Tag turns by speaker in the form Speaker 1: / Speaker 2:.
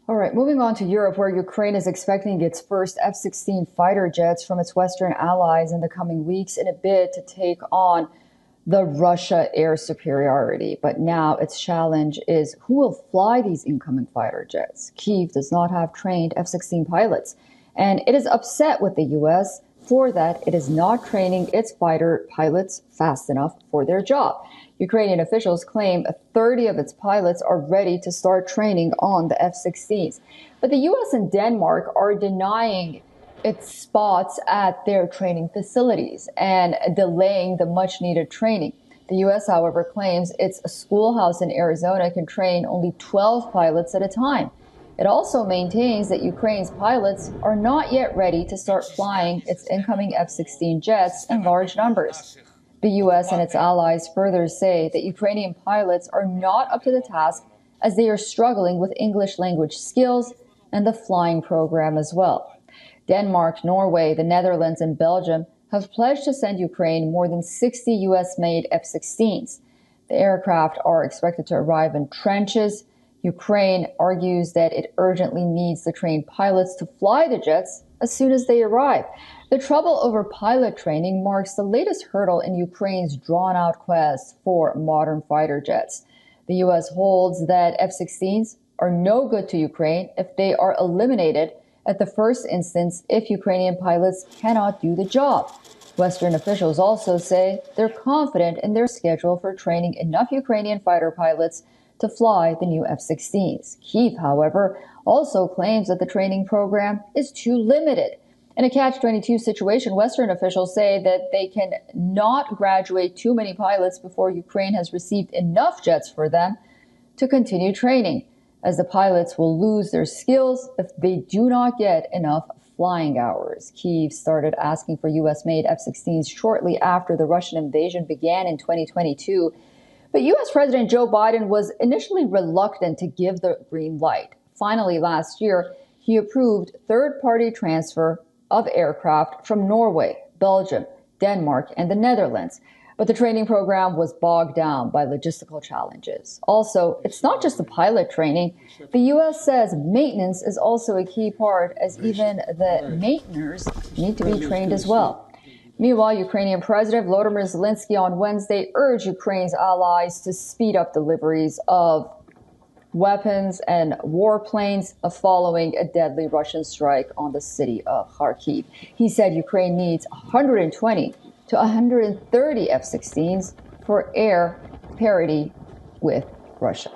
Speaker 1: All right, moving on to Europe, where Ukraine is expecting its first F-16 fighter jets from its Western allies in the coming weeks in a bid to take on the Russia air superiority. But now its challenge is who will fly these incoming fighter jets. Kyiv does not have trained F-16 pilots, and it is upset with the U.S. for that it is not training its fighter pilots fast enough for their job. Ukrainian officials claim 30 of its pilots are ready to start training on the F-16s. But the U.S. and Denmark are denying its spots at their training facilities and delaying the much-needed training. The U.S., however, claims its schoolhouse in Arizona can train only 12 pilots at a time. It also maintains that Ukraine's pilots are not yet ready to start flying its incoming F-16 jets in large numbers. The U.S. and its allies further say that Ukrainian pilots are not up to the task as they are struggling with English language skills and the flying program as well. Denmark, Norway, the Netherlands, and Belgium have pledged to send Ukraine more than 60 U.S.-made F-16s. The aircraft are expected to arrive in trenches. Ukraine argues that it urgently needs the trained pilots to fly the jets as soon as they arrive. The trouble over pilot training marks the latest hurdle in Ukraine's drawn-out quest for modern fighter jets. The U.S. holds that F-16s are no good to Ukraine if they are eliminated at the first instance if Ukrainian pilots cannot do the job. Western officials also say they're confident in their schedule for training enough Ukrainian fighter pilots to fly the new F-16s. Kyiv, however, also claims that the training program is too limited. In a catch-22 situation, Western officials say that they can not graduate too many pilots before Ukraine has received enough jets for them to continue training, as the pilots will lose their skills if they do not get enough flying hours. Kyiv started asking for U.S.-made F-16s shortly after the Russian invasion began in 2022. But U.S. President Joe Biden was initially reluctant to give the green light. Finally, last year, he approved third-party transfer of aircraft from Norway, Belgium, Denmark, and the Netherlands. But the training program was bogged down by logistical challenges. Also, it's not just the pilot training. The U.S. says maintenance is also a key part, as even the maintainers need to be trained as well. Meanwhile, Ukrainian President Volodymyr Zelensky on Wednesday urged Ukraine's allies to speed up deliveries of weapons and warplanes following a deadly Russian strike on the city of Kharkiv. He said Ukraine needs 120 to 130 F-16s for air parity with Russia.